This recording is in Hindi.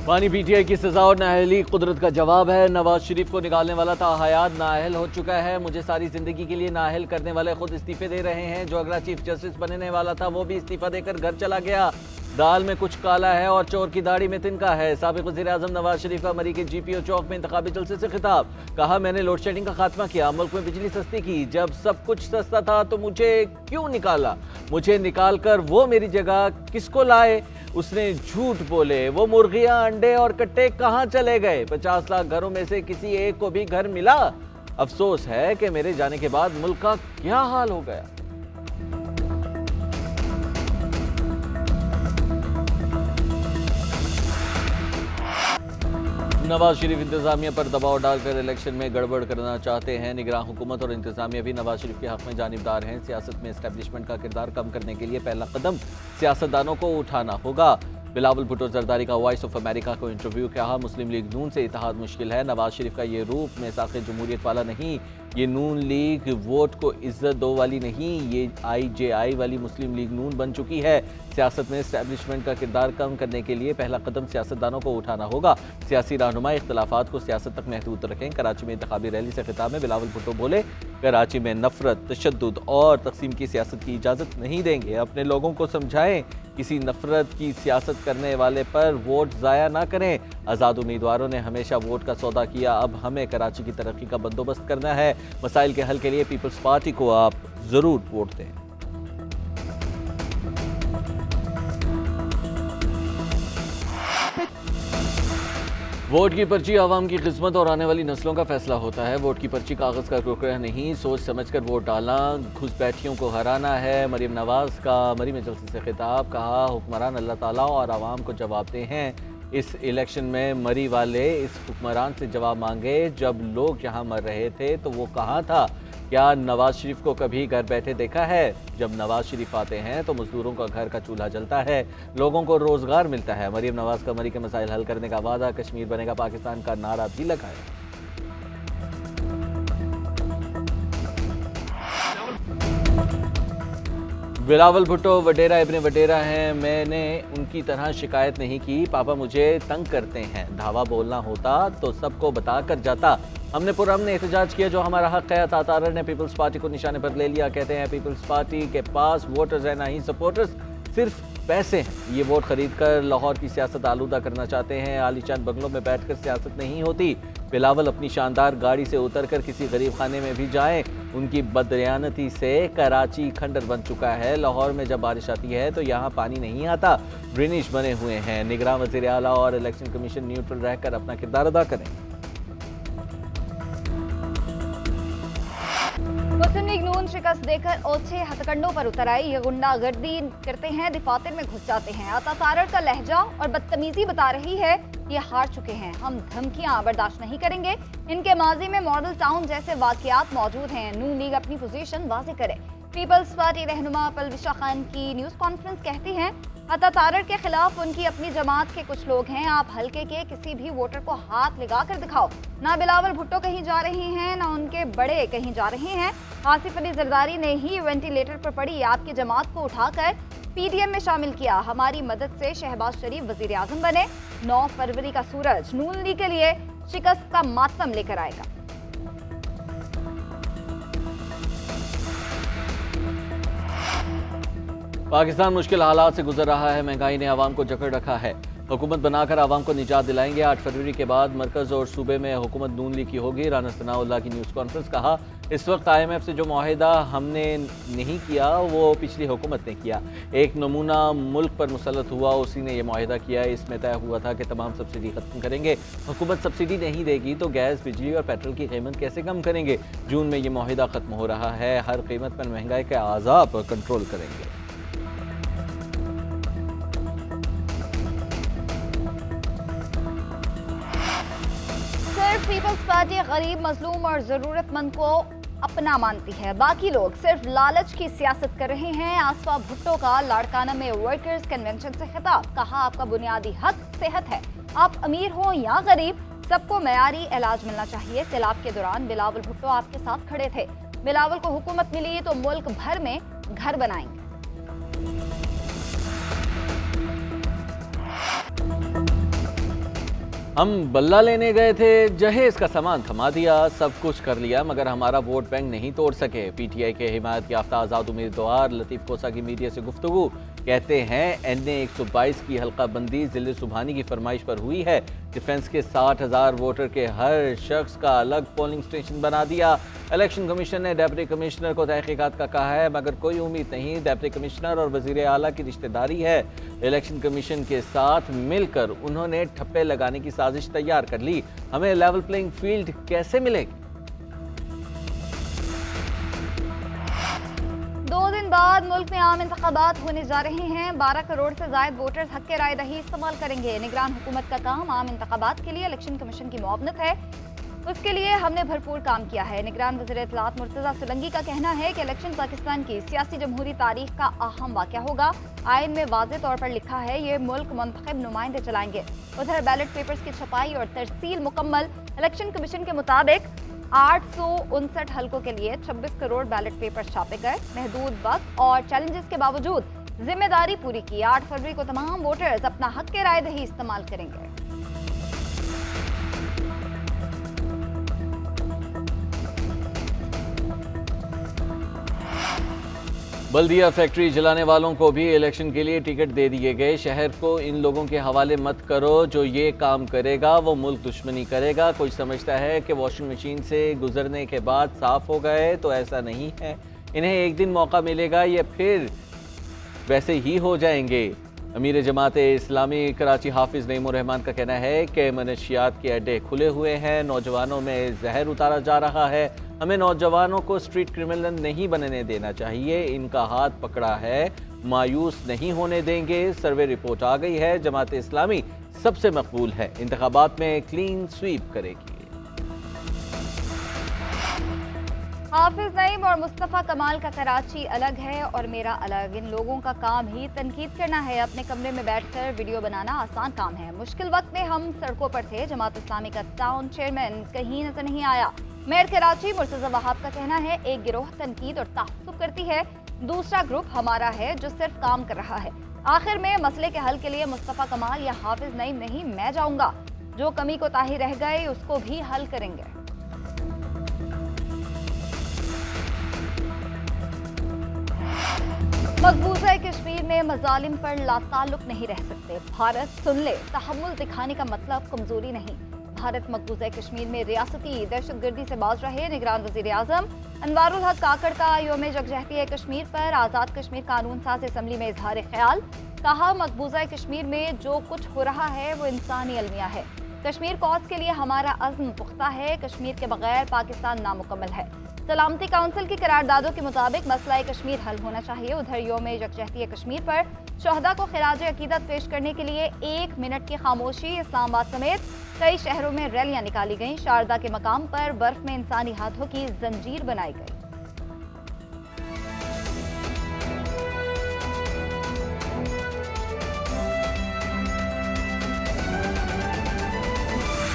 पानी पीटीआई की सजा और नाअहली कुदरत का जवाब है। नवाज शरीफ को निकालने वाला था हयात नाअहल हो चुका है। मुझे सारी जिंदगी के लिए नाअहल करने वाले खुद इस्तीफे दे रहे हैं। जो अगला चीफ जस्टिस बनने वाला था वो भी इस्तीफा देकर घर चला गया। दाल में कुछ काला है और चोर की दाढ़ी में तिनका है। साबिक वज़ीर-ए-आज़म नवाज शरीफ का मरी के GPO चौक में इंतखाबी जलसे से खिताब। कहा, मैंने लोड शेडिंग का खात्मा किया, मुल्क में बिजली सस्ती की। जब सब कुछ सस्ता था तो मुझे क्यों निकाला? मुझे निकाल कर वो मेरी जगह किसको लाए? उसने झूठ बोले। वो मुर्गियां, अंडे और कट्टे कहां चले गए? 50 लाख घरों में से किसी एक को भी घर मिला? अफसोस है कि मेरे जाने के बाद मुल्क का क्या हाल हो गया। नवाज शरीफ इंतजामिया पर दबाव डालकर इलेक्शन में गड़बड़ करना चाहते हैं। निगरान हुकूमत और इंतजामिया भी नवाज शरीफ के हक में जानिबदार हैं। सियासत में एस्टेब्लिशमेंट का किरदार कम करने के लिए पहला कदम सियासतदानों को उठाना होगा। बिलावल भुट्टो जरदारी का वॉइस ऑफ अमेरिका को इंटरव्यू। कहा, मुस्लिम लीग नून से इत्तेहाद मुश्किल है। नवाज शरीफ का ये रूप मिसाक़ जमहूरियत वाला नहीं। ये नून लीग वोट को इज्जत दो वाली नहीं, ये IJI वाली मुस्लिम लीग नून बन चुकी है। सियासत में एस्टेब्लिशमेंट का किरदार कम करने के लिए पहला कदम सियासतदानों को उठाना होगा। सियासी रहनुमा इख्तलाफात को सियासत तक महदूद रखें। कराची में इंतखाबी रैली से खिताब में बिलावल भुट्टो बोले, कराची में नफरत, तशद्दुद और तकसीम की सियासत की इजाज़त नहीं देंगे। अपने लोगों को समझाएं, किसी नफरत की सियासत करने वाले पर वोट ज़ाया ना करें। आज़ाद उम्मीदवारों ने हमेशा वोट का सौदा किया, अब हमें कराची की तरक्की का बंदोबस्त करना है। मसाइल के हल के लिए पीपल्स पार्टी को आप ज़रूर वोट दें। वोट की पर्ची आवाम की किस्मत और आने वाली नस्लों का फैसला होता है। वोट की पर्ची कागज़ का टुकड़ा नहीं, सोच समझकर वोट डालना, घुसपैठियों को हराना है। मरीम नवाज का मरी में जलसे से खिताब। कहा, हुक्मरान अल्लाह ताला और आवाम को जवाब दे हैं। इस इलेक्शन में मरी वाले इस हुक्मरान से जवाब मांगे, जब लोग यहाँ मर रहे थे तो वो कहाँ था? क्या नवाज शरीफ को कभी घर बैठे देखा है? जब नवाज शरीफ आते हैं तो मजदूरों का घर का चूल्हा जलता है, लोगों को रोजगार मिलता है। मरीम नवाज का मरी के मसाइल हल करने का वादा, कश्मीर बनेगा पाकिस्तान का नारा भी लगाया। बिलावल भुट्टो वडेरा इब्ने वडेरा हैं। मैंने उनकी तरह शिकायत नहीं की। पापा मुझे तंग करते हैं। धावा बोलना होता तो सबको बता कर जाता। हमने पुरअमन एहतजाज किया, जो हमारा हक है। अता तारर ने पीपल्स पार्टी को निशाने पर ले लिया। कहते हैं पीपल्स पार्टी के पास वोटर्स हैं, ना ही सपोर्टर्स, सिर्फ पैसे हैं। ये वोट खरीद कर लाहौर की सियासत आलूदा करना चाहते हैं। आलीशान बंगलों में बैठकर सियासत नहीं होती। बिलावल अपनी शानदार गाड़ी से उतरकर किसी गरीब खाने में भी जाएं। उनकी बदयानती से कराची खंडर बन चुका है। लाहौर में जब बारिश आती है तो यहाँ पानी नहीं आता, ड्रेनेज बने हुए हैं। निगरान वज़ीर आला और इलेक्शन कमीशन न्यूट्रल रहकर अपना किरदार अदा करें। मुस्लिम लीग नून शिकस्त देकर ओछे हथकंडों पर उतर आई। ये गुंडागर्दी करते हैं, दिफातर में घुस जाते हैं। अता तारर का लहजा और बदतमीजी बता रही है ये हार चुके हैं। हम धमकियां बर्दाश्त नहीं करेंगे। इनके माजी में मॉडल टाउन जैसे वाकयात मौजूद हैं। नून लीग अपनी पोजीशन वाज़ेह करे। पीपल्स पार्टी रहनुमा पलविशा खान की न्यूज़ कॉन्फ्रेंस कहती हैं, अता तारर के खिलाफ उनकी अपनी जमात के कुछ लोग हैं। आप हल्के के किसी भी वोटर को हाथ लगा कर दिखाओ। ना बिलावल भुट्टो कहीं जा रहे हैं, ना उनके बड़े कहीं जा रहे हैं। आसिफ अली जरदारी ने ही वेंटिलेटर पर पड़ी आपकी जमात को उठाकर PDM में शामिल किया। हमारी मदद से शहबाज शरीफ वजीर आजम बने। 9 फरवरी का सूरज नून लीग के लिए शिकस्त का मातम लेकर आएगा। पाकिस्तान मुश्किल हालात से गुजर रहा है। महंगाई ने आवाम को जकड़ रखा है। हुकूमत बनाकर आवाम को निजात दिलाएंगे। 8 फरवरी के बाद मरकज़ और सूबे में हुकूमत नून लीग की होगी। राना सनाउल्लाह की न्यूज़ कॉन्फ्रेंस। कहा, इस वक्त IMF से जो मुआहिदा हमने नहीं किया वो पिछली हुकूमत ने किया। एक नमूना मुल्क पर मुसल्लत हुआ, उसी ने यह मुआहिदा किया। इसमें तय हुआ था कि तमाम सब्सिडी खत्म करेंगे। हुकूमत सब्सिडी नहीं देगी तो गैस, बिजली और पेट्रोल की कीमत कैसे कम करेंगे? जून में यह मुआहिदा खत्म हो रहा है। हर कीमत पर महंगाई के आज़ाब कंट्रोल करेंगे। पीपल्स पार्टी गरीब, मजलूम और जरूरतमंद को अपना मानती है। बाकी लोग सिर्फ लालच की सियासत कर रहे हैं। आसफा भुट्टो का लाड़काना में वर्कर्स कन्वेंशन से खिताब। कहा, आपका बुनियादी हक सेहत है। आप अमीर हो या गरीब, सबको मयारी इलाज मिलना चाहिए। सैलाब के दौरान बिलावल भुट्टो आपके साथ खड़े थे। बिलावल को हुकूमत मिली तो मुल्क भर में घर बनाएंगे। हम बल्ला लेने गए थे, जहेज का सामान थमा दिया, सब कुछ कर लिया मगर हमारा वोट बैंक नहीं तोड़ सके। पीटीआई के हिमायत याफ्ता आज़ाद उम्मीदवार लतीफ़ कोसा की मीडिया से गुफ्तगू। कहते हैं NA 122 की हल्का बंदी ज़िले सुबहानी की फरमाइश पर हुई है। डिफेंस के 60,000 वोटर के हर शख्स का अलग पोलिंग स्टेशन बना दिया। इलेक्शन कमीशन ने डिप्टी कमिश्नर को तहकीकात का कहा है मगर कोई उम्मीद नहीं। डिप्टी कमिश्नर और वज़ीर आला की रिश्तेदारी है। इलेक्शन कमीशन के साथ मिलकर उन्होंने ठप्पे लगाने की साजिश तैयार कर ली। हमें लेवल प्लेइंग फील्ड कैसे मिलेगी? 2 दिन बाद मुल्क में आम इंतखाबात होने जा रहे हैं। 12 करोड़ से ज़ायद वोटर्स हक के राय दही इस्तेमाल करेंगे। निगरान हुकूमत का काम आम इंतखाबात के लिए इलेक्शन कमीशन की मुआवनत है। उसके लिए हमने भरपूर काम किया है। निगरान वज़ीर इत्तलात मुर्तज़ा सुलंगी का कहना है कि इलेक्शन पाकिस्तान की सियासी जमहूरी तारीख का अहम वाक़या होगा। आइन में वाज़ेह तौर पर लिखा है ये मुल्क मुंतखब नुमाइंदे चलाएंगे। उधर बैलेट पेपर्स की छपाई और तरसील मुकम्मल। इलेक्शन कमीशन के मुताबिक 859 हलकों के लिए 26 करोड़ बैलेट पेपर छापे गए। महदूद वक्त और चैलेंजेस के बावजूद जिम्मेदारी पूरी की। 8 फरवरी को तमाम वोटर्स अपना हक के राय दही इस्तेमाल करेंगे। बल्दिया फैक्ट्री जलाने वालों को भी इलेक्शन के लिए टिकट दे दिए गए। शहर को इन लोगों के हवाले मत करो, जो ये काम करेगा वो मुल्क दुश्मनी करेगा। कोई समझता है कि वॉशिंग मशीन से गुजरने के बाद साफ हो गए, तो ऐसा नहीं है। इन्हें एक दिन मौका मिलेगा, ये फिर वैसे ही हो जाएंगे। अमीर जमात इस्लामी कराची हाफिज नईमुर रहमान का कहना है कि मनशियात के अड्डे खुले हुए हैं, नौजवानों में जहर उतारा जा रहा है। हमें नौजवानों को स्ट्रीट क्रिमिनल नहीं बनने देना चाहिए। इनका हाथ पकड़ा है, मायूस नहीं होने देंगे। सर्वे रिपोर्ट आ गई है, जमात इस्लामी सबसे मकबूल है, इंतखाबात में क्लीन स्वीप करेगी। हाफिज नईम और मुस्तफ़ा कमाल का कराची अलग है और मेरा अलग। इन लोगों का काम ही तनकीद करना है। अपने कमरे में बैठकर वीडियो बनाना आसान काम है। मुश्किल वक्त में हम सड़कों पर थे। जमात इस्लामी का टाउन चेयरमैन कहीं नजर नहीं आया। मेयर कराची मुर्तज़ा वहाब का कहना है एक गिरोह तनकीद और तहफ़्फ़ुज़ करती है, दूसरा ग्रुप हमारा है जो सिर्फ काम कर रहा है। आखिर में मसले के हल के लिए मुस्तफ़ा कमाल या हाफिज नईम नहीं, मैं जाऊंगा। जो कमी कोताही रह गए उसको भी हल करेंगे। मकबूजा कश्मीर में मजालिम पर लाताल्लुक नहीं रह सकते। भारत सुन ले, तहम्मुल दिखाने का मतलब कमजोरी नहीं। भारत मकबूजा कश्मीर में रियासती दहशतगर्दी से बाज रहे। निगरान वज़ीर आज़म अनवारुल हक काकड़ का यौम यकजहती कश्मीर पर आज़ाद कश्मीर कानून साज असम्बली में इजहार ख्याल। कहा मकबूजा कश्मीर में जो कुछ हो रहा है वो इंसानी अलमिया है। कश्मीर कॉज के लिए हमारा अज़्म पुख्ता है। कश्मीर के बगैर पाकिस्तान नामुकम्मल है। सलामती काउंसिल की करारदादों के मुताबिक मसला कश्मीर हल होना चाहिए। उधर यौम यकजहती कश्मीर पर शहदा को खिराज अकीदत पेश करने के लिए 1 मिनट की खामोशी। इस्लामाबाद समेत कई शहरों में रैलियां निकाली गईं। शारदा के मकाम पर बर्फ में इंसानी हाथों की जंजीर बनाई गई।